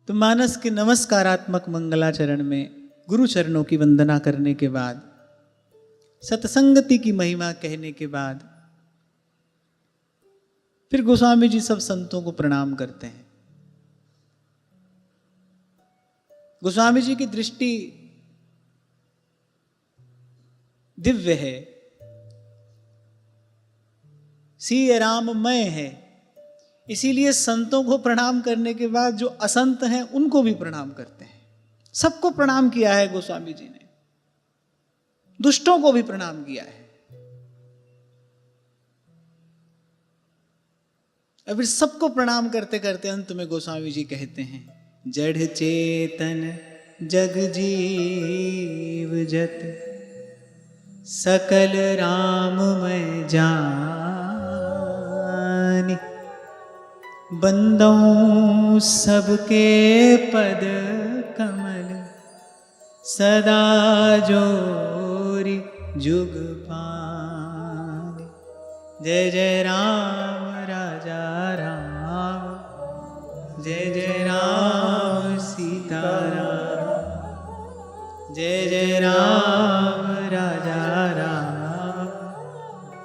तो मानस के नमस्कारात्मक मंगलाचरण में गुरु चरणों की वंदना करने के बाद, सत्संगति की महिमा कहने के बाद, फिर गोस्वामी जी सब संतों को प्रणाम करते हैं। गोस्वामी जी की दृष्टि दिव्य है, सिय राममय है। इसीलिए संतों को प्रणाम करने के बाद जो असंत हैं उनको भी प्रणाम करते हैं। सबको प्रणाम किया है गोस्वामी जी ने, दुष्टों को भी प्रणाम किया है। और फिर सबको प्रणाम करते करते अंत में गोस्वामी जी कहते हैं, जड़ चेतन जग जीव जत सकल राममय जानि, बंदों सबके पद कमल सदा जोरि जुग पानि। जय जय राम राजा राम, जय जय राम सीता राम, जय जय राम राजा राम,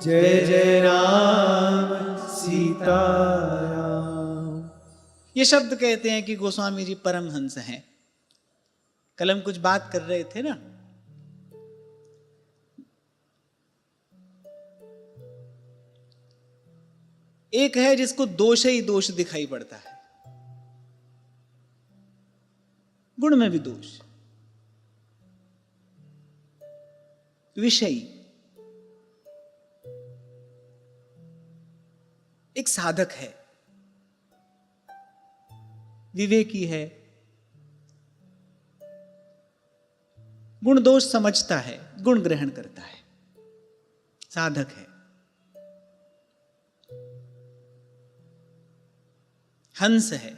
जय जय राम सीता राम। ये शब्द कहते हैं कि गोस्वामी जी परमहंस हैं। कल हम कुछ बात कर रहे थे ना, एक है जिसको दोष ही दोष दिखाई पड़ता है, गुण में भी दोष, विषयी। एक साधक है, विवेकी है, गुण दोष समझता है, गुण ग्रहण करता है, साधक है। हंस है,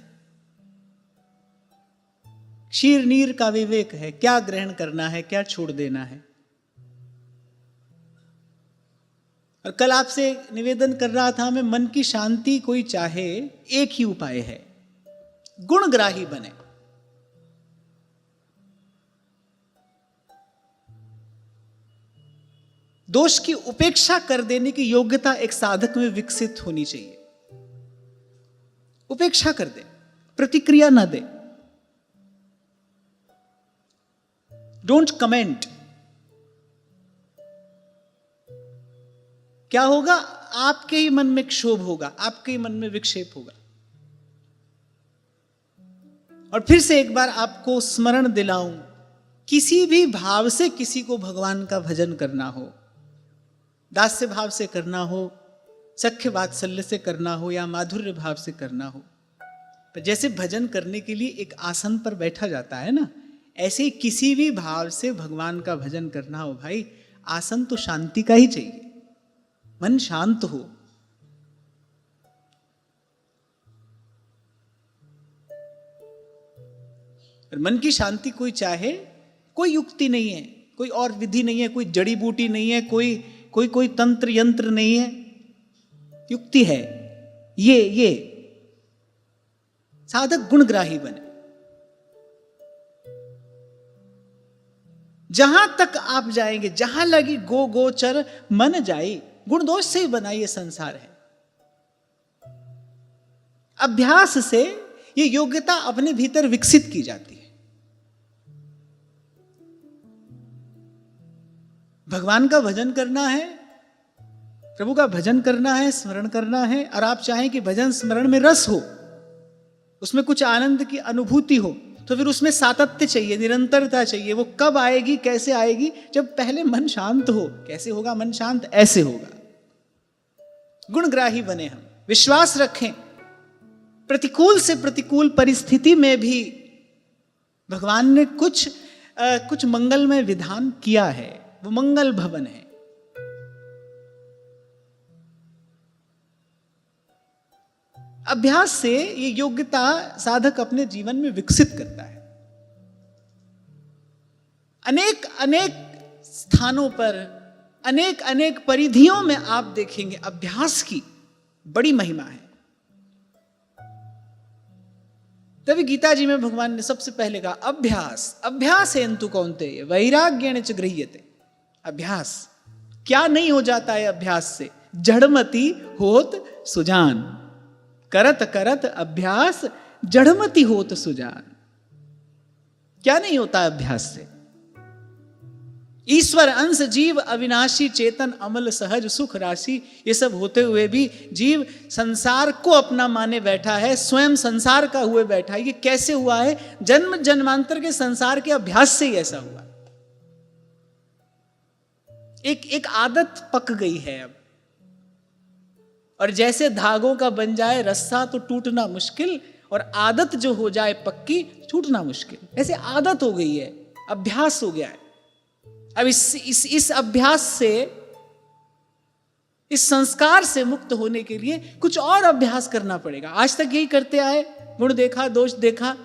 क्षीर नीर का विवेक है, क्या ग्रहण करना है, क्या छोड़ देना है। और कल आपसे निवेदन कर रहा था मैं, मन की शांति कोई चाहे, एक ही उपाय है, गुणग्राही बने। दोष की उपेक्षा कर देने की योग्यता एक साधक में विकसित होनी चाहिए। उपेक्षा कर दे, प्रतिक्रिया ना दे, डोंट कमेंट। क्या होगा? आपके ही मन में क्षोभ होगा, आपके ही मन में विक्षेप होगा। और फिर से एक बार आपको स्मरण दिलाऊं, किसी भी भाव से किसी को भगवान का भजन करना हो, दास्य भाव से करना हो, सख्य वात्सल्य से करना हो, या माधुर्य भाव से करना हो, पर जैसे भजन करने के लिए एक आसन पर बैठा जाता है ना, ऐसे ही किसी भी भाव से भगवान का भजन करना हो भाई, आसन तो शांति का ही चाहिए, मन शांत हो। और मन की शांति कोई चाहे, कोई युक्ति नहीं है, कोई और विधि नहीं है, कोई जड़ी बूटी नहीं है, कोई तंत्र यंत्र नहीं है, युक्ति है ये साधक गुणग्राही बने। जहां तक आप जाएंगे, जहां लगी गोचर मन जाई, गुण दोष से ही बना ये संसार है। अभ्यास से ये योग्यता अपने भीतर विकसित की जाती है। भगवान का भजन करना है, प्रभु का भजन करना है, स्मरण करना है, और आप चाहें कि भजन स्मरण में रस हो, उसमें कुछ आनंद की अनुभूति हो, तो फिर उसमें सातत्य चाहिए, निरंतरता चाहिए। वो कब आएगी, कैसे आएगी? जब पहले मन शांत हो। कैसे होगा मन शांत? ऐसे होगा। गुणग्राही बने हम, विश्वास रखें, प्रतिकूल से प्रतिकूल परिस्थिति में भी भगवान ने कुछ मंगलमय विधान किया है, वो मंगल भवन है। अभ्यास से ये योग्यता साधक अपने जीवन में विकसित करता है। अनेक अनेक स्थानों पर, अनेक अनेक परिधियों में आप देखेंगे अभ्यास की बड़ी महिमा है। तभी गीता जी में भगवान ने सबसे पहले कहा अभ्यास, अभ्यासेन कौन्तेय वैराग्येण च गृह्यते। अभ्यास क्या नहीं हो जाता है अभ्यास से? जड़मति होत सुजान, करत करत अभ्यास जड़मति होत सुजान। क्या नहीं होता अभ्यास से? ईश्वर अंश जीव अविनाशी चेतन अमल सहज सुख राशि, ये सब होते हुए भी जीव संसार को अपना माने बैठा है, स्वयं संसार का हुए बैठा है। ये कैसे हुआ है? जन्म जन्मांतर के संसार के अभ्यास से ही ऐसा हुआ। एक आदत पक गई है अब, और जैसे धागों का बन जाए रस्सा तो टूटना मुश्किल, और आदत जो हो जाए पक्की छूटना मुश्किल। ऐसे आदत हो गई है, अभ्यास हो गया है। अब इस अभ्यास से, इस संस्कार से मुक्त होने के लिए कुछ और अभ्यास करना पड़ेगा। आज तक यही करते आए, गुण देखा दोष देखा,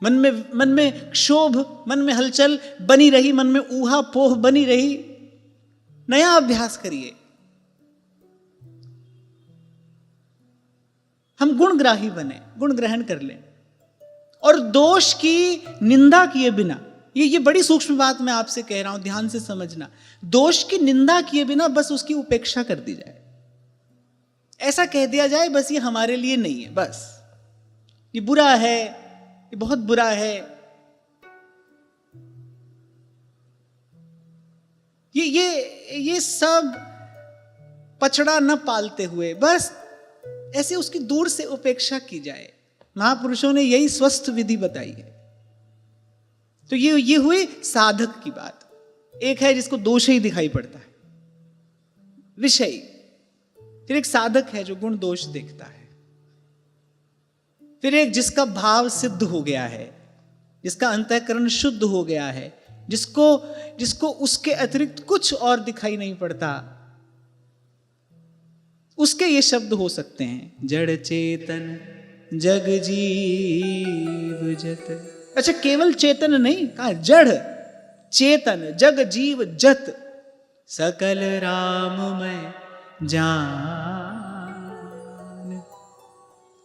मन में क्षोभ, मन में हलचल बनी रही, मन में ऊहा पोह बनी रही। नया अभ्यास करिए। हम गुणग्राही बने, गुण ग्रहण कर लें, और दोष की निंदा किए बिना, ये बड़ी सूक्ष्म बात मैं आपसे कह रहा हूं, ध्यान से समझना। दोष की निंदा किए बिना बस उसकी उपेक्षा कर दी जाए। ऐसा कह दिया जाए बस ये हमारे लिए नहीं है, बस ये बुरा है, ये बहुत बुरा है। ये सब पचड़ा न पालते हुए बस ऐसे उसकी दूर से उपेक्षा की जाए। महापुरुषों ने यही स्वस्थ विधि बताई है। तो ये हुई साधक की बात। एक है जिसको दोष ही दिखाई पड़ता है, विषय। फिर एक साधक है जो गुण दोष देखता है। फिर एक जिसका भाव सिद्ध हो गया है, जिसका अंतःकरण शुद्ध हो गया है, जिसको उसके अतिरिक्त कुछ और दिखाई नहीं पड़ता। उसके ये शब्द हो सकते हैं, जड़ चेतन जग जीव जत। अच्छा, केवल चेतन नहीं कहा, जड़ चेतन जग जीव जत सकल राममय जान।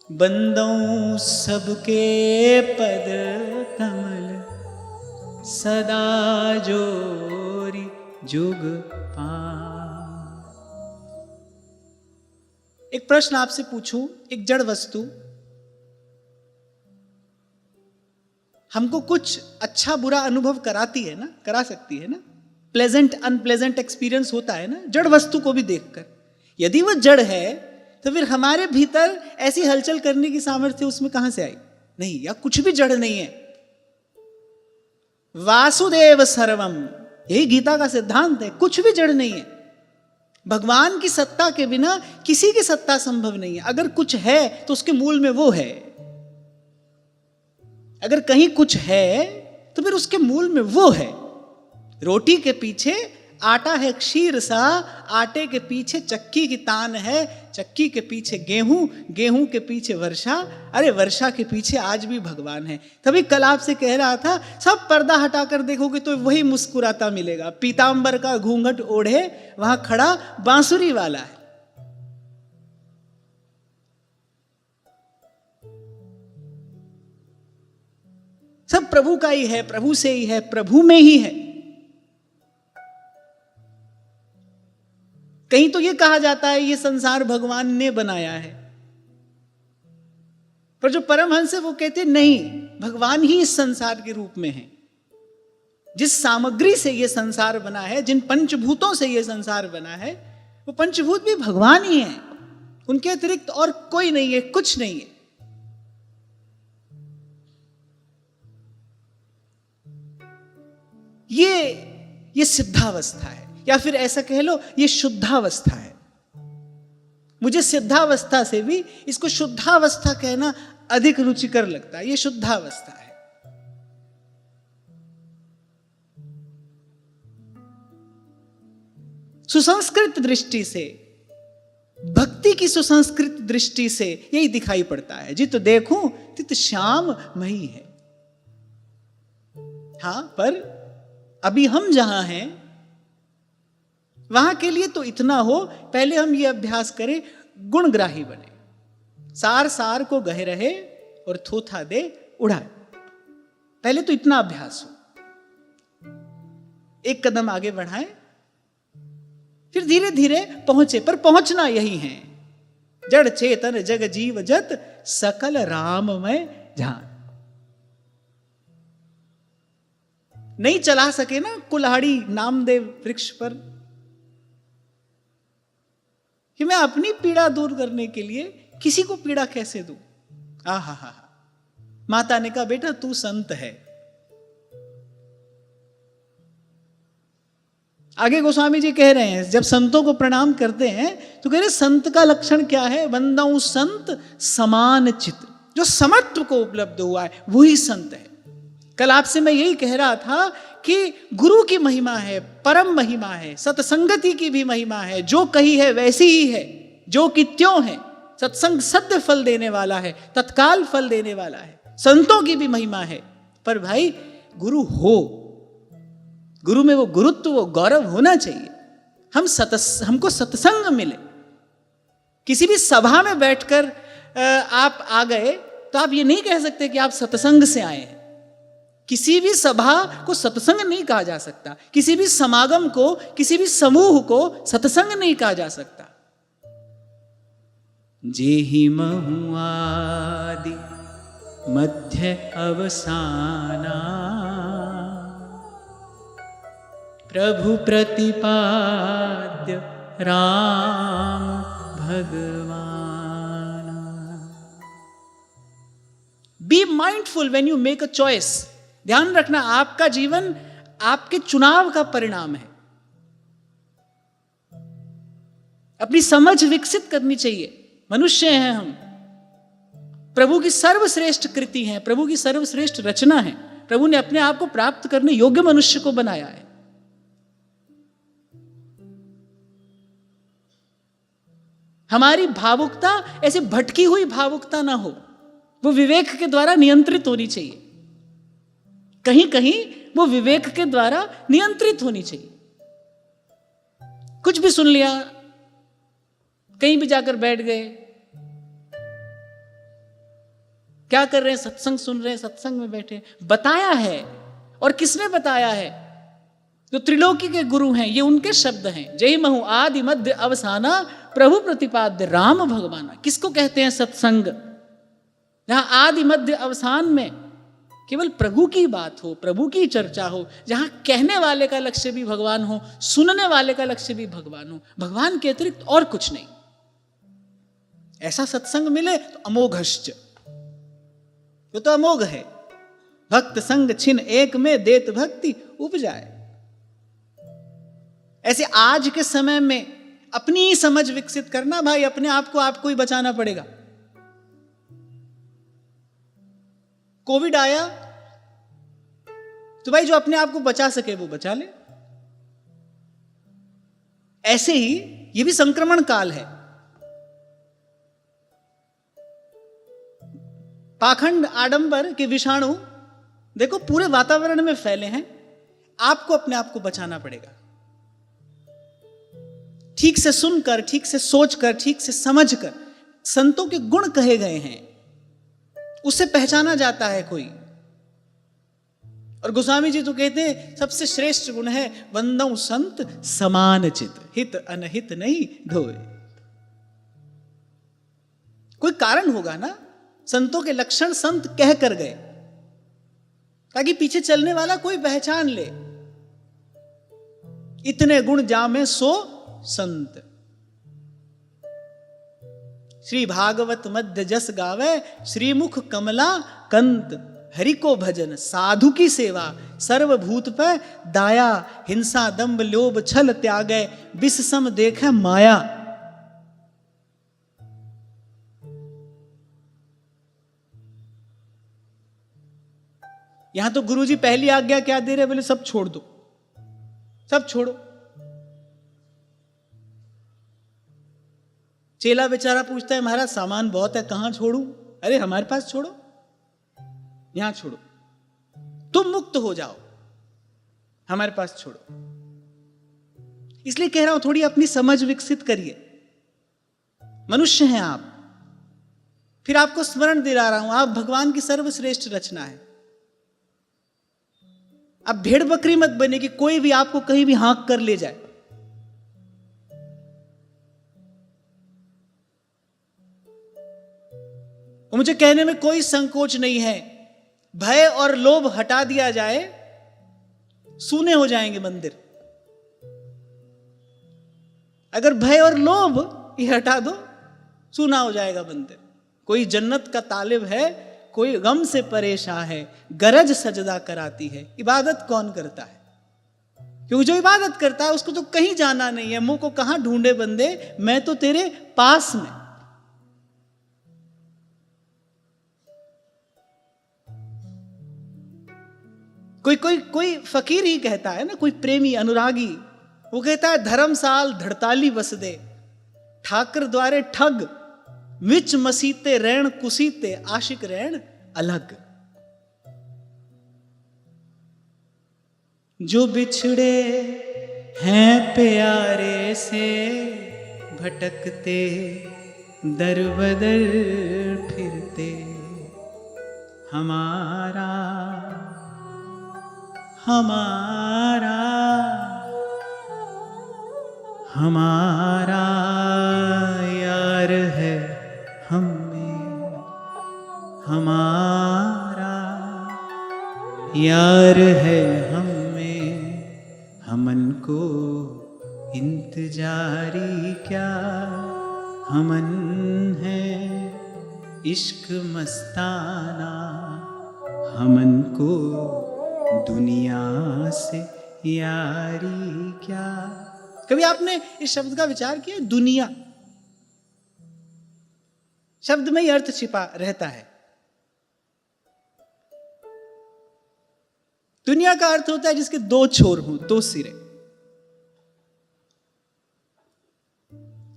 बंदों सबके पद कमल सदा जोरी जुग पान। एक प्रश्न आपसे पूछूं, एक जड़ वस्तु हमको कुछ अच्छा बुरा अनुभव कराती है ना, करा सकती है ना, प्लेजेंट अनप्लेजेंट एक्सपीरियंस होता है ना जड़ वस्तु को भी देखकर। यदि वो जड़ है तो फिर हमारे भीतर ऐसी हलचल करने की सामर्थ्य उसमें कहां से आई? नहीं, या कुछ भी जड़ नहीं है। वासुदेव सर्वम, यही गीता का सिद्धांत है। कुछ भी जड़ नहीं है। भगवान की सत्ता के बिना किसी की सत्ता संभव नहीं है। अगर कुछ है तो उसके मूल में वो है। अगर कहीं कुछ है तो फिर उसके मूल में वो है। रोटी के पीछे आटा है क्षीर सा, आटे के पीछे चक्की की तान है, चक्की के पीछे गेहूं, गेहूं के पीछे वर्षा, अरे वर्षा के पीछे आज भी भगवान है। तभी कल आपसे कह रहा था, सब पर्दा हटाकर देखोगे तो वही मुस्कुराता मिलेगा। पीतांबर का घूंघट ओढ़े वहां खड़ा बांसुरी वाला है। सब प्रभु का ही है, प्रभु से ही है, प्रभु में ही है। कहीं तो ये कहा जाता है ये संसार भगवान ने बनाया है, पर जो परमहंस है वो कहते नहीं, भगवान ही इस संसार के रूप में है। जिस सामग्री से ये संसार बना है, जिन पंचभूतों से ये संसार बना है, वो पंचभूत भी भगवान ही है। उनके अतिरिक्त और कोई नहीं है, कुछ नहीं है। ये सिद्धावस्था है, या फिर ऐसा कह लो ये शुद्धावस्था है। मुझे सिद्धावस्था से भी इसको शुद्धावस्था कहना अधिक रुचिकर लगता है। ये शुद्धावस्था है। सुसंस्कृत दृष्टि से, भक्ति की सुसंस्कृत दृष्टि से यही दिखाई पड़ता है। जित देखूं तित श्याम मही है। हां, पर अभी हम जहां हैं वहां के लिए तो इतना हो, पहले हम ये अभ्यास करें, गुणग्राही बने। सार सार को गह रहे और थोथा दे उड़ाए। पहले तो इतना अभ्यास हो, एक कदम आगे बढ़ाएं, फिर धीरे धीरे पहुंचे। पर पहुंचना यही है, जड़ चेतन जग जीव जत सकल राममय ध्यान। नहीं चला सके ना कुल्हाड़ी नामदेव वृक्ष पर, कि मैं अपनी पीड़ा दूर करने के लिए किसी को पीड़ा कैसे दूं। हा। माता ने कहा बेटा तू संत है। आगे गोस्वामी जी कह रहे हैं, जब संतों को प्रणाम करते हैं तो कह रहे संत का लक्षण क्या है, वंदऊ संत समान चित्त। जो समत्व को उपलब्ध हुआ है वही संत है। कल आपसे मैं यही कह रहा था कि गुरु की महिमा है, परम महिमा है, सत्संगति की भी महिमा है। जो कही है वैसी ही है, जो कि त्यों है। सत्संग सद्य फल देने वाला है, तत्काल फल देने वाला है। संतों की भी महिमा है, पर भाई गुरु हो, गुरु में वो गुरुत्व, वो गौरव होना चाहिए। हमको सत्संग मिले। किसी भी सभा में बैठकर आप आ गए तो आप ये नहीं कह सकते कि आप सत्संग से आए हैं। किसी भी सभा को सत्संग नहीं कहा जा सकता, किसी भी समागम को, किसी भी समूह को सत्संग नहीं कहा जा सकता। जेहि महु आदि मध्य अवसाना, प्रभु प्रतिपाद्य राम भगवान। Be mindful when you make a choice. ध्यान रखना, आपका जीवन आपके चुनाव का परिणाम है। अपनी समझ विकसित करनी चाहिए। मनुष्य हैं हम, प्रभु की सर्वश्रेष्ठ कृति है, प्रभु की सर्वश्रेष्ठ रचना है। प्रभु ने अपने आप को प्राप्त करने योग्य मनुष्य को बनाया है। हमारी भावुकता ऐसे भटकी हुई भावुकता ना हो, वो विवेक के द्वारा नियंत्रित होनी चाहिए। कहीं कहीं वो विवेक के द्वारा नियंत्रित होनी चाहिए। कुछ भी सुन लिया, कहीं भी जाकर बैठ गए, क्या कर रहे हैं, सत्संग सुन रहे हैं, सत्संग में बैठे। बताया है, और किसने बताया है? जो त्रिलोकी के गुरु हैं, ये उनके शब्द हैं। जय महु आदि मध्य अवसाना, प्रभु प्रतिपाद्य राम भगवाना। किसको कहते हैं सत्संग? जहां आदि मध्य अवसान में केवल प्रभु की बात हो, प्रभु की चर्चा हो, जहां कहने वाले का लक्ष्य भी भगवान हो, सुनने वाले का लक्ष्य भी भगवान हो, भगवान के अतिरिक्त और कुछ नहीं। ऐसा सत्संग मिले तो अमोघश्च, वो तो अमोघ है। भक्त संग छिन एक में देत भक्ति उपजाए। ऐसे आज के समय में अपनी समझ विकसित करना, भाई अपने आप को आपको ही बचाना पड़ेगा। कोविड आया तो भाई जो अपने आप को बचा सके वो बचा ले। ऐसे ही ये भी संक्रमण काल है। पाखंड आडंबर के विषाणु देखो पूरे वातावरण में फैले हैं। आपको अपने आप को बचाना पड़ेगा। ठीक से सुनकर, ठीक से सोचकर, ठीक से समझकर। संतों के गुण कहे गए हैं, उससे पहचाना जाता है कोई। और गोस्वामी जी तो कहते हैं सबसे श्रेष्ठ गुण है वंदऊ संत समान चित, हित अनहित नहीं ढोए। कोई कारण होगा ना, संतों के लक्षण संत कह कर गए, ताकि पीछे चलने वाला कोई पहचान ले। इतने गुण जामे सो संत, श्री भागवत मध्य जस गावे, श्रीमुख कमला कंत। हरि को भजन साधु की सेवा, सर्वभूत पे दाया। हिंसा दंभ लोभ छल त्यागे, विष सम देखे माया। यहां तो गुरुजी पहली आज्ञा क्या दे रहे? बोले सब छोड़ दो, सब छोड़ो। चेला बेचारा पूछता है महाराज सामान बहुत है, कहां छोड़ूं? अरे हमारे पास छोड़ो, यहां छोड़ो, तुम मुक्त हो जाओ, हमारे पास छोड़ो। इसलिए कह रहा हूं थोड़ी अपनी समझ विकसित करिए। मनुष्य हैं आप, फिर आपको स्मरण दिला रहा हूं, आप भगवान की सर्वश्रेष्ठ रचना है। अब भेड़ बकरी मत बने कि कोई भी आपको कहीं भी हाँक कर ले जाए। मुझे कहने में कोई संकोच नहीं है, भय और लोभ हटा दिया जाए, सूने हो जाएंगे मंदिर। अगर भय और लोभ ये हटा दो, सूना हो जाएगा मंदिर। कोई जन्नत का तालिब है, कोई गम से परेशान है, गरज सजदा कराती है। इबादत कौन करता है? क्योंकि जो इबादत करता है उसको तो कहीं जाना नहीं है। मुंह को कहां ढूंढे बंदे, मैं तो तेरे पास में। कोई फकीर ही कहता है ना, कोई प्रेमी अनुरागी, वो कहता है धर्मसाल धड़ताली बस दे, ठाकर द्वारे ठग, विच मसीते रैण कुसीते, आशिक रैण अलग। जो बिछड़े हैं प्यारे से, भटकते दर बदर फिरते, हमारा हमारा हमारा यार है हमें, हमारा यार है हमें, हमन को इंतजारी क्या, हमन है इश्क मस्ताना, हमन को दुनिया से यारी क्या। कभी आपने इस शब्द का विचार किया? दुनिया शब्द में ही अर्थ छिपा रहता है। दुनिया का अर्थ होता है जिसके दो छोर हों, दो सिरे।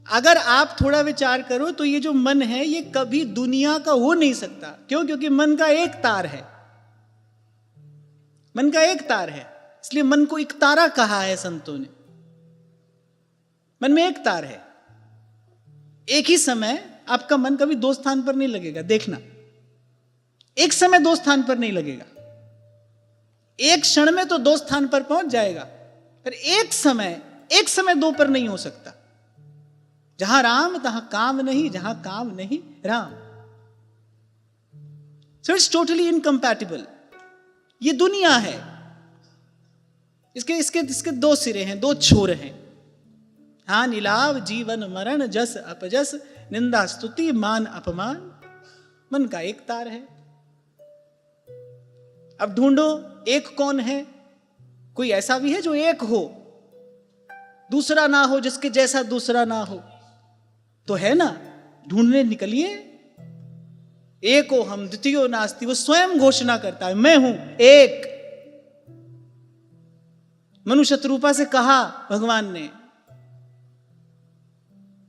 अगर आप थोड़ा विचार करो तो ये जो मन है ये कभी दुनिया का हो नहीं सकता। क्यों? क्योंकि मन का एक तार है, मन का एक तार है, इसलिए मन को एक तारा कहा है संतों ने। मन में एक तार है। एक ही समय आपका मन कभी दो स्थान पर नहीं लगेगा, देखना। एक समय दो स्थान पर नहीं लगेगा, एक क्षण में तो दो स्थान पर पहुंच जाएगा, पर एक समय दो पर नहीं हो सकता। जहां राम तहां काम नहीं, जहां काम नहीं Ram. So it's totally incompatible. ये दुनिया है, इसके दो सिरे हैं, दो छोर हैं। हाँ, नीलाव जीवन मरण, जस अपजस, निंदा स्तुति मान अपमान, मन का एक तार है। अब ढूंढो एक कौन है? कोई ऐसा भी है जो एक हो, दूसरा ना हो, जिसके जैसा दूसरा ना हो? तो है ना, ढूंढने निकलिए। एको हम द्वितीयो नास्ति, वो स्वयं घोषणा करता है, मैं हूं एक। मनुष्य रूपा से कहा भगवान ने,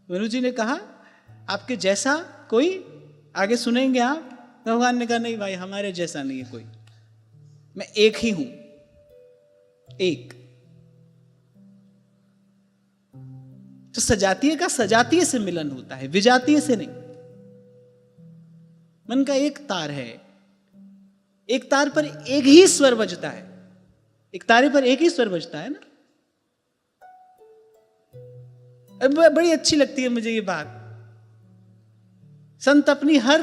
मनु जी ने कहा आपके जैसा कोई, आगे सुनेंगे आप। भगवान ने कहा नहीं भाई, हमारे जैसा नहीं है कोई, मैं एक ही हूं, एक। तो सजातीय का सजातीय से मिलन होता है, विजातीय से नहीं। मन का एक तार है, एक तार पर एक ही स्वर बजता है, एक तारे पर एक ही स्वर बजता है ना। बड़ी अच्छी लगती है मुझे ये बात। संत अपनी हर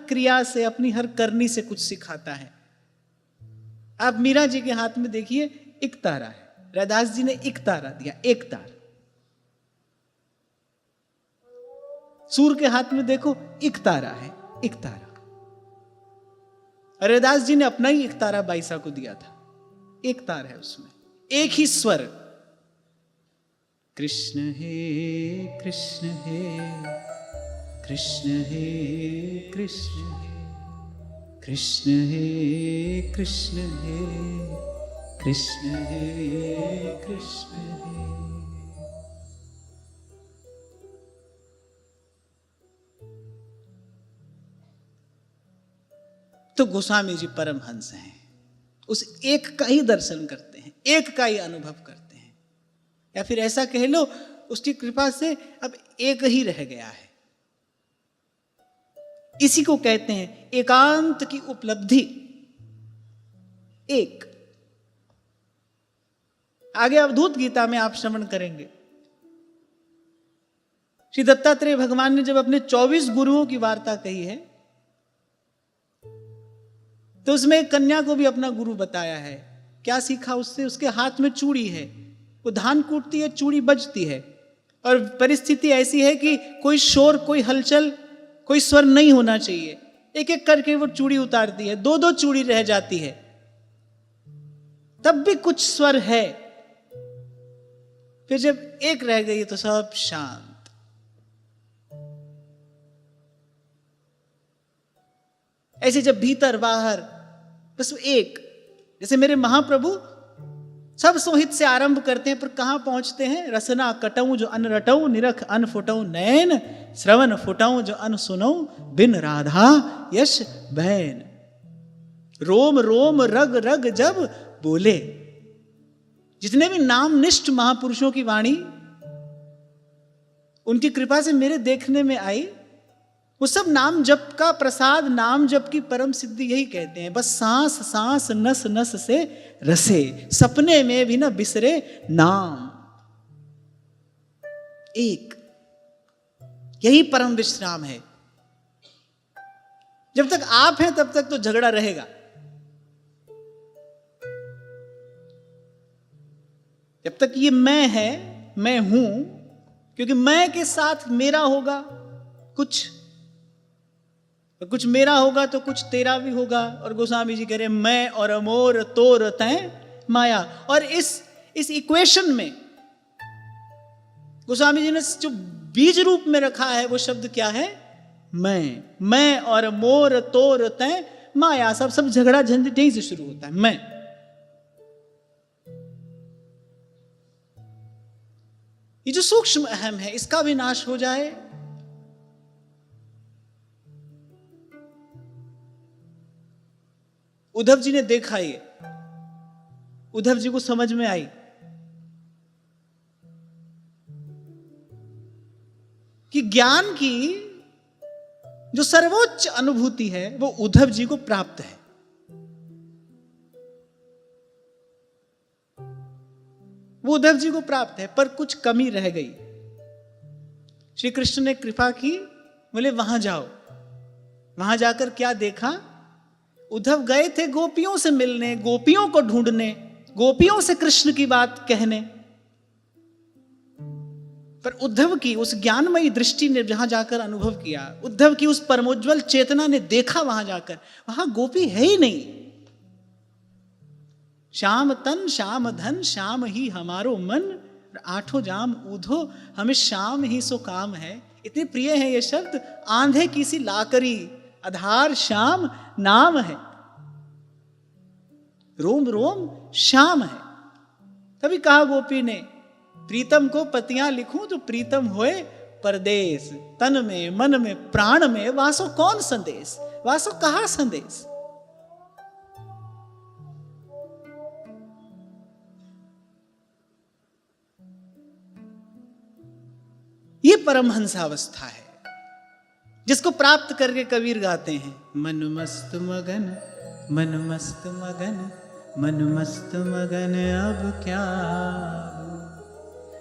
क्रिया से, अपनी हर करनी से कुछ सिखाता है। आप मीरा जी के हाथ में देखिए, एक तारा है। रैदास जी ने एक तारा दिया, एक तार। सूर के हाथ में देखो, एक तारा है, एक तारा। रैदास जी ने अपना ही एक तारा बाईसा को दिया था, एक तार है उसमें, एक ही स्वर। कृष्ण हे कृष्ण हे कृष्ण हे कृष्ण हे कृष्ण हे कृष्ण हे कृष्ण हे कृष्ण हे। तो गोस्वामी जी परमहंस हैं, उस एक का ही दर्शन करते हैं, एक का ही अनुभव करते हैं। या फिर ऐसा कह लो, उसकी कृपा से अब एक ही रह गया है। इसी को कहते हैं एकांत की उपलब्धि। एक आगे अवधूत गीता में आप श्रवण करेंगे, श्री दत्तात्रेय भगवान ने जब अपने 24 गुरुओं की वार्ता कही है तो उसमें एक कन्या को भी अपना गुरु बताया है। क्या सीखा उससे? उसके हाथ में चूड़ी है, वो धान कूटती है, चूड़ी बजती है, और परिस्थिति ऐसी है कि कोई शोर, कोई हलचल, कोई स्वर नहीं होना चाहिए। एक एक करके वो चूड़ी उतारती है, दो दो चूड़ी रह जाती है, तब भी कुछ स्वर है। फिर जब एक रह गई तो सब शांत। ऐसे जब भीतर बाहर बस एक, जैसे मेरे महाप्रभु सब सोहित से आरंभ करते हैं, पर कहां पहुंचते हैं? रसना कटऊ जो अन रटऊ, निरख अन फुटऊ नैन, श्रवण फुटऊ जो अन सुनऊ, बिन राधा यश बैन। रोम रोम रग रग जब बोले। जितने भी नामनिष्ठ महापुरुषों की वाणी उनकी कृपा से मेरे देखने में आई, वो सब नाम जप का प्रसाद, नाम जप की परम सिद्धि यही कहते हैं। बस सांस सांस नस नस से रसे, सपने में भी न बिसरे नाम। एक यही परम विश्राम है। जब तक आप हैं तब तक तो झगड़ा रहेगा, जब तक ये मैं है, मैं हूं, क्योंकि मैं के साथ मेरा होगा कुछ, तो कुछ मेरा होगा तो कुछ तेरा भी होगा। और गोस्वामी जी कह रहे मैं और अमोर तोर तैं माया। और इस इक्वेशन में गोस्वामी जी ने जो बीज रूप में रखा है वो शब्द क्या है? मैं और मोर तोर तैं माया। सब झगड़ा झंझट यहीं से शुरू होता है। मैं, ये जो सूक्ष्म अहम है, इसका भी नाश हो जाए। उद्धव जी ने देखा, ये उद्धव जी को समझ में आई कि ज्ञान की जो सर्वोच्च अनुभूति है वो उद्धव जी को प्राप्त है। वो उद्धव जी को प्राप्त है, पर कुछ कमी रह गई। श्री कृष्ण ने कृपा की, बोले वहां जाओ। वहां जाकर क्या देखा? उद्धव गए थे गोपियों से मिलने, गोपियों को ढूंढने, गोपियों से कृष्ण की बात कहने, पर उद्धव की उस ज्ञानमयी दृष्टि ने जहां जाकर अनुभव किया, उद्धव की उस परमोज्वल चेतना ने देखा, वहां जाकर वहां गोपी है ही नहीं। श्याम तन श्याम धन श्याम ही हमारो मन, आठों जाम ऊधो हमें श्याम ही सो काम है। इतने प्रिय है ये शब्द। आंधे की सी लाकरी आधार श्याम नाम है, रोम रोम श्याम है। तभी कहा गोपी ने, प्रीतम को पतियां लिखूं तो प्रीतम होए परदेश, तन में मन में प्राण में वासो कौन संदेश। वासो कहा संदेश? ये परमहंसावस्था है जिसको प्राप्त करके कबीर गाते हैं, मन मस्त मगन, मन मस्त मगन, मन मस्त मगन अब क्या।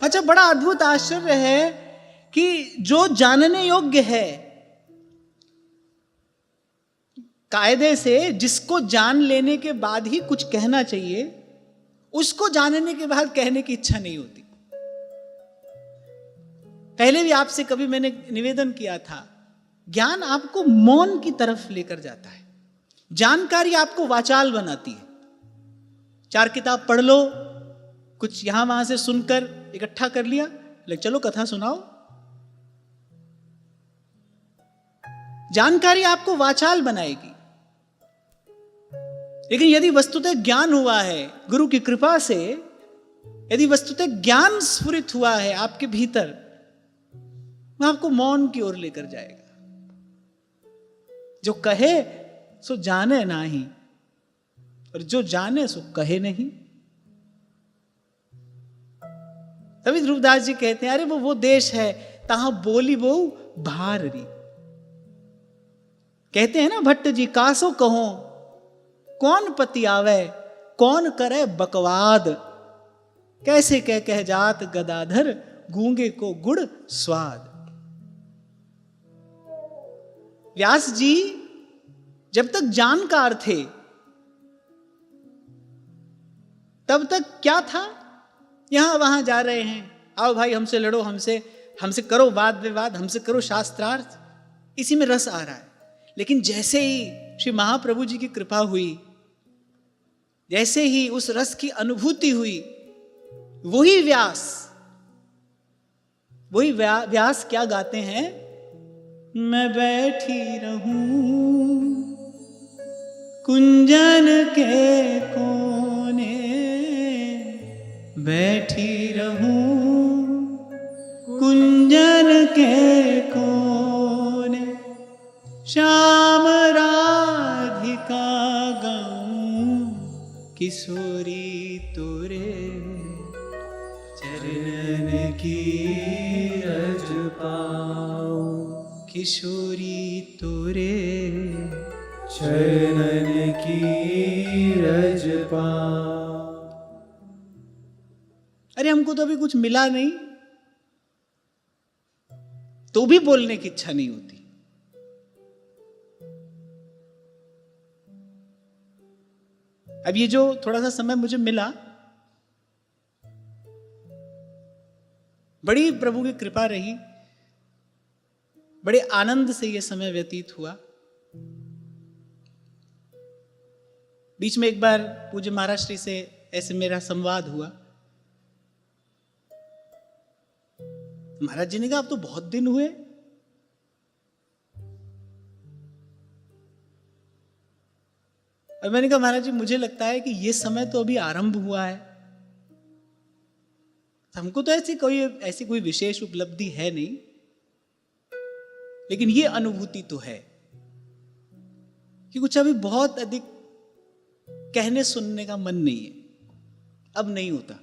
अच्छा, बड़ा अद्भुत आश्चर्य है कि जो जानने योग्य है, कायदे से जिसको जान लेने के बाद ही कुछ कहना चाहिए, उसको जानने के बाद कहने की इच्छा नहीं होती। पहले भी आपसे कभी मैंने निवेदन किया था, ज्ञान आपको मौन की तरफ लेकर जाता है, जानकारी आपको वाचाल बनाती है। 4 किताब पढ़ लो, कुछ यहां वहां से सुनकर इकट्ठा कर लिया, ले चलो कथा सुनाओ। जानकारी आपको वाचाल बनाएगी। लेकिन यदि वस्तुतः ज्ञान हुआ है गुरु की कृपा से, यदि वस्तुतः ज्ञान स्फुरित हुआ है आपके भीतर, वह आपको मौन की ओर लेकर जाएगा। जो कहे सो जाने नाही, और जो जाने सो कहे नहीं। तभी ध्रुवदास जी कहते हैं, अरे वो देश है तहां बोली वो भार री। कहते हैं ना भट्ट जी, कासो कहो कौन पति आवे, कौन करे बकवाद, कैसे कह जात गदाधर, गूंगे को गुड़ स्वाद। व्यास जी जब तक जानकार थे तब तक क्या था, यहां वहां जा रहे हैं, आओ भाई हमसे लड़ो, हमसे करो वाद विवाद, हमसे करो शास्त्रार्थ, इसी में रस आ रहा है। लेकिन जैसे ही श्री महाप्रभु जी की कृपा हुई, जैसे ही उस रस की अनुभूति हुई, वही व्यास क्या गाते हैं, मैं बैठी रहूं कुंजन के कोने, बैठी रहूं कुंजन के कोने, श्याम राधिका गाऊं, किशोरी तोरे चरणन की रज पाऊं, किशोरी तोरे चरणन की रज पाऊं। अरे हमको तो अभी कुछ मिला नहीं, तो भी बोलने की इच्छा नहीं होती। अब ये जो थोड़ा सा समय मुझे मिला, बड़ी प्रभु की कृपा रही, बड़े आनंद से ये समय व्यतीत हुआ। बीच में एक बार पूज्य महाराज श्री से ऐसे मेरा संवाद हुआ। महाराज जी ने कहा अब तो बहुत दिन हुए। और मैंने कहा महाराज जी मुझे लगता है कि ये समय तो अभी आरंभ हुआ है, हमको तो ऐसी कोई विशेष उपलब्धि है नहीं, लेकिन ये अनुभूति तो है कि कुछ अभी बहुत अधिक कहने सुनने का मन नहीं है, अब नहीं होता।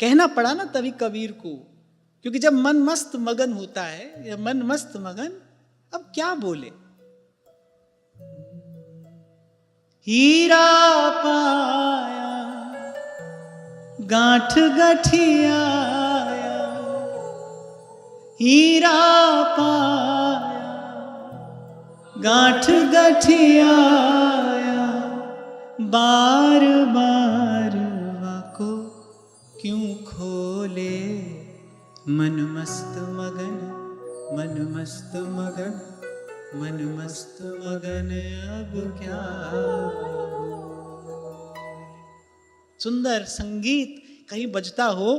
कहना पड़ा ना तभी कबीर को, क्योंकि जब मन मस्त मगन होता है, या मन मस्त मगन, अब क्या बोले। हीरा पाया गांठ गठियाया, हीरा पाया गांठ गठियाया, बार बार वाको क्यों खोले, मन मस्त मगन, मन मस्त मगन, मन मस्त मगन, अब क्या। सुंदर संगीत कहीं बजता हो,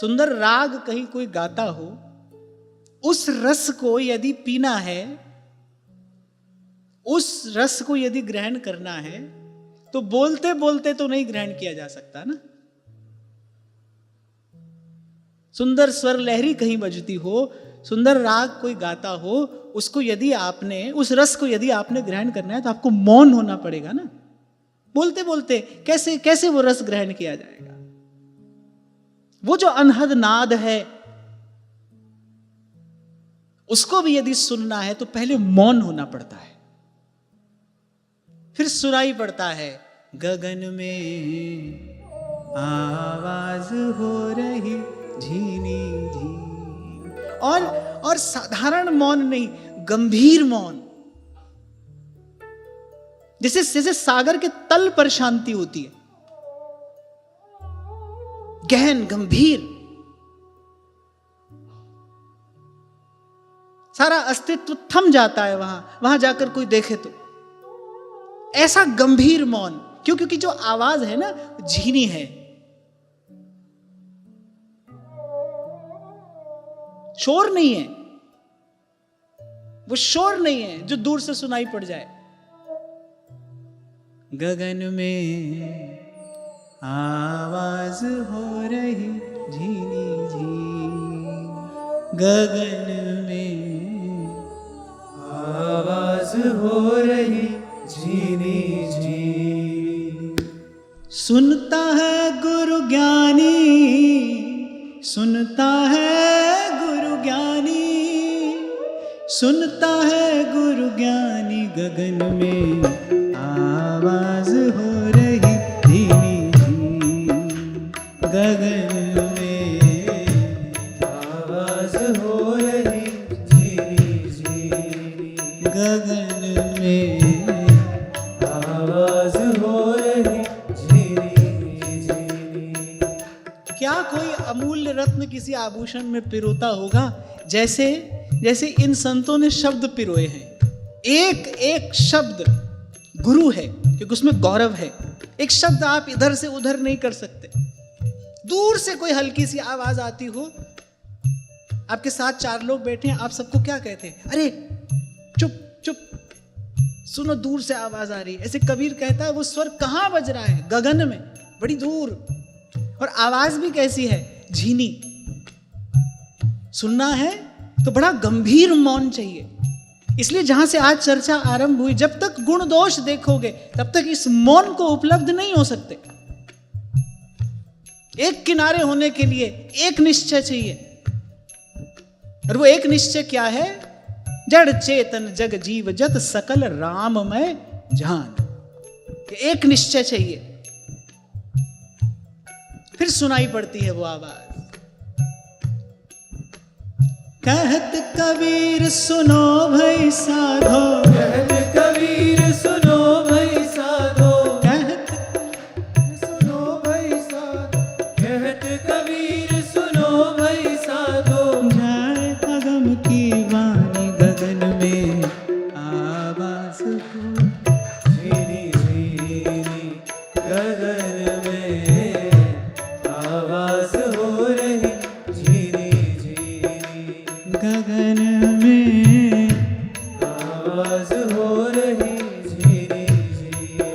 सुंदर राग कहीं कोई गाता हो, उस रस को यदि पीना है, उस रस को यदि ग्रहण करना है, तो बोलते बोलते तो नहीं ग्रहण किया जा सकता ना। सुंदर स्वर लहरी कहीं बजती हो, सुंदर राग कोई गाता हो, उसको यदि आपने, उस रस को यदि आपने ग्रहण करना है तो आपको मौन होना पड़ेगा ना। बोलते बोलते कैसे वो रस ग्रहण किया जाएगा। वो जो अनहद नाद है उसको भी यदि सुनना है तो पहले मौन होना पड़ता है, फिर सुनाई पड़ता है, गगन में आवाज हो रही झीनी झीनी। और साधारण मौन नहीं, गंभीर मौन, जैसे सागर के तल पर शांति होती है, गहन गंभीर, सारा अस्तित्व थम जाता है वहां जाकर कोई देखे तो। ऐसा गंभीर मौन, क्योंकि जो आवाज है ना झीनी है, शोर नहीं है, वो शोर नहीं है जो दूर से सुनाई पड़ जाए। गगन में आवाज हो रही झीनी झीनी, गगन में आवाज हो रही झीनी झीनी। सुनता है गुरु ज्ञान सुनता है गुरु ज्ञानी, सुनता है गुरु ज्ञानी, गगन में आवाज हो रही धीमी धीमी, गगन में आवाज हो रही धीमी धीमी, गगन में आवाज हो रही धीमी धीमी। क्या कोई अमूल्य रत्न किसी आभूषण में पिरोता होगा? जैसे जैसे इन संतों ने शब्द पिरोए हैं। एक एक शब्द गुरु है, क्योंकि उसमें गौरव है। एक शब्द आप इधर से उधर नहीं कर सकते। दूर से कोई हल्की सी आवाज आती हो, आपके साथ 4 लोग बैठे हैं, आप सबको क्या कहते हैं? अरे चुप चुप, सुनो, दूर से आवाज आ रही है। ऐसे कबीर कहता है वो स्वर कहाँ बज रहा है? गगन में, बड़ी दूर। और आवाज भी कैसी है? झीनी। सुनना है तो बड़ा गंभीर मौन चाहिए। इसलिए जहां से आज चर्चा आरंभ हुई, जब तक गुण दोष देखोगे तब तक इस मौन को उपलब्ध नहीं हो सकते। एक किनारे होने के लिए एक निश्चय चाहिए, और वो एक निश्चय क्या है? जड़ चेतन जग जीव जत सकल राममय जान। एक निश्चय चाहिए, फिर सुनाई पड़ती है वो आवाज। कहत कबीर सुनो भई साधो, कहत कबीर सुनो भई साधो, कहत सुनो भई साधो, कहत कबीर सुनो भई साधो। जाए अगम की वाणी, गगन में आवाज हो धीमी धीमी, गगन में आवाज हो रही धीमी धीमी, गगन में आवाज हो रही धीमी धीमी।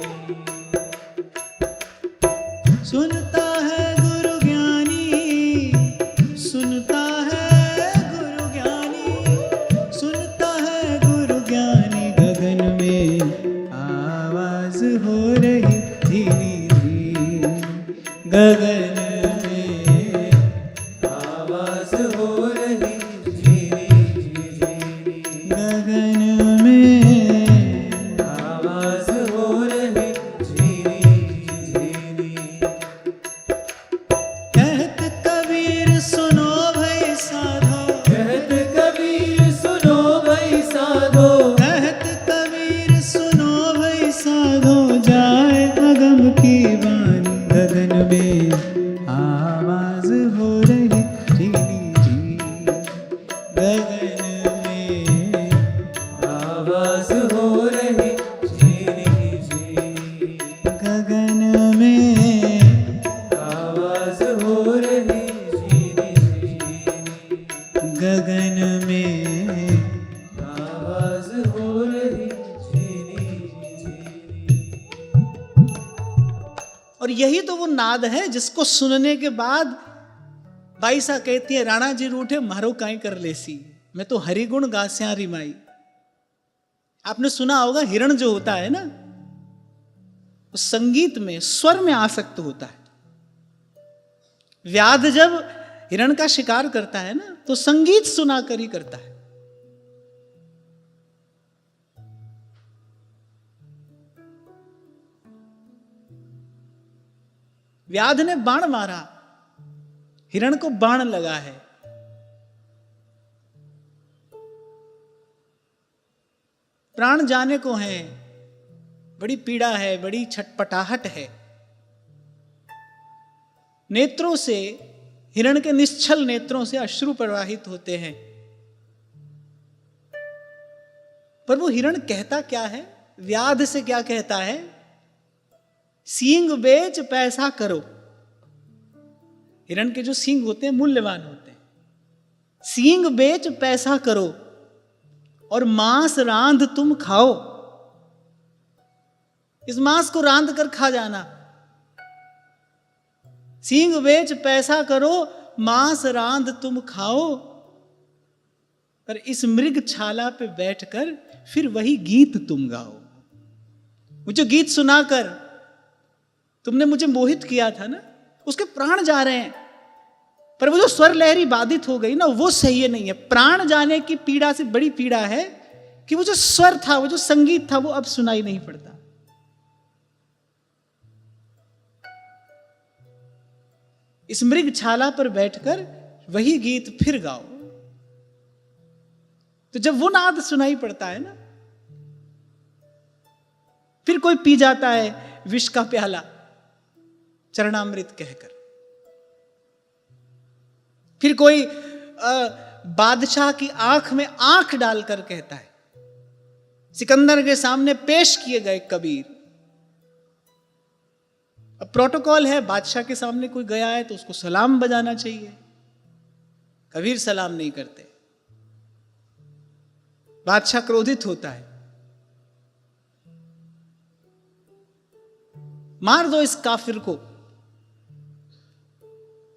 सुनता है गुरु ज्ञानी, सुनता है गुरु ज्ञानी, सुनता है गुरु ज्ञानी, गगन में आवाज हो रही धीमी धीमी, गगन में आवाज हो रही धीमी धीमी, गगन में आवाज हो रही धीमी धीमी। कहत कबीर सुनो भई साधो, कहत कबीर सुनो भई साधो, कहत कबीर सुनो भई साधो, जाए अगम की वाणी, गगन में आवाज हो रही धीमी धीमी, गगन में आवाज हो रही धीमी धीमी, गगन में आवाज हो रही धीमी धीमी, गगन में आवाज हो रही धीमी धीमी। और यही तो वो नाद है जिसको सुनने के बाद बाईसा कहती है, राणा जी रूठे मारो काई कर लेसी, मैं तो हरिगुण गास्या रिमाई। आपने सुना होगा, हिरण जो होता है ना, वो संगीत में, स्वर में आसक्त होता है। व्याध जब हिरण का शिकार करता है ना, तो संगीत सुना कर ही करता है। व्याध ने बाण मारा, हिरण को बाण लगा है। प्राण जाने को है, बड़ी पीड़ा है, बड़ी छटपटाहट है। नेत्रों से, हिरण के निश्चल नेत्रों से अश्रु प्रवाहित होते हैं। पर वो हिरण कहता क्या है? व्याध से क्या कहता है? सींग बेच पैसा करो। हिरण के जो सींग होते हैं मूल्यवान होते हैं। सींग बेच पैसा करो और मांस रांध तुम खाओ। इस मांस को रांध कर खा जाना। सींग बेच पैसा करो, मांस रांध तुम खाओ, पर इस मृग छाला पे बैठकर फिर वही गीत तुम गाओ। वो जो गीत सुनाकर तुमने मुझे मोहित किया था ना, उसके प्राण जा रहे हैं। पर वो जो स्वर लहरी बाधित हो गई ना, वो सही नहीं है। प्राण जाने की पीड़ा से बड़ी पीड़ा है कि वो जो स्वर था, वो जो संगीत था, वो अब सुनाई नहीं पड़ता। इस मृग छाला पर बैठकर वही गीत फिर गाओ। तो जब वो नाद सुनाई पड़ता है ना, फिर कोई पी जाता है विष का प्याला चरणामृत कहकर। फिर कोई बादशाह की आंख में आंख डालकर कहता है। सिकंदर के सामने पेश किए गए कबीर। अब प्रोटोकॉल है, बादशाह के सामने कोई गया है तो उसको सलाम बजाना चाहिए। कबीर सलाम नहीं करते। बादशाह क्रोधित होता है, मार दो इस काफिर को।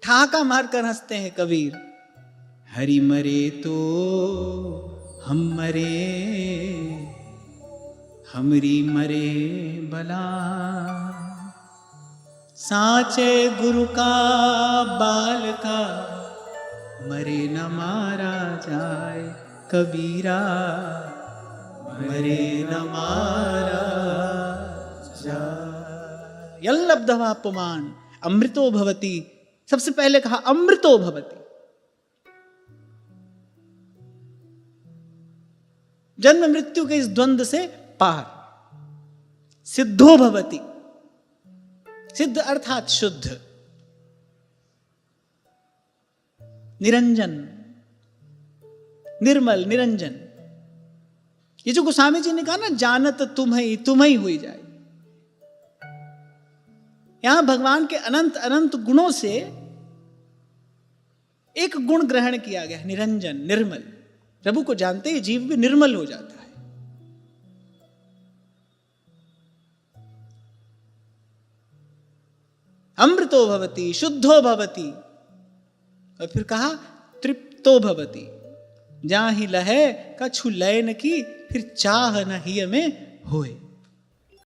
ठहाका मारकर हंसते हैं कबीर। हरि मरे तो हम मरे, हमरी मरे बला। साचे गुरु का बाल का, मरे न मारा जाए कबीरा, मरे न मारा जाए। यल्लब्धवा पुमान अमृतो भवति। सबसे पहले कहा अमृतो भवति। जन्म मृत्यु के इस द्वंद्व से पार। सिद्धो भवति। सिद्ध अर्थात शुद्ध। निरंजन, निर्मल, निरंजन। ये जो गोस्वामी जी ने कहा ना, जानत तुम ही हुई जाए। यहां भगवान के अनंत अनंत गुणों से एक गुण ग्रहण किया गया, निरंजन, निर्मल। प्रभु को जानते ही जीव भी निर्मल हो जाता है। अमृतो भवति, शुद्धो भवति। और फिर कहा तृप्तो भवति। जहां ही लहे कछु लय न की, फिर चाह न ही में होए।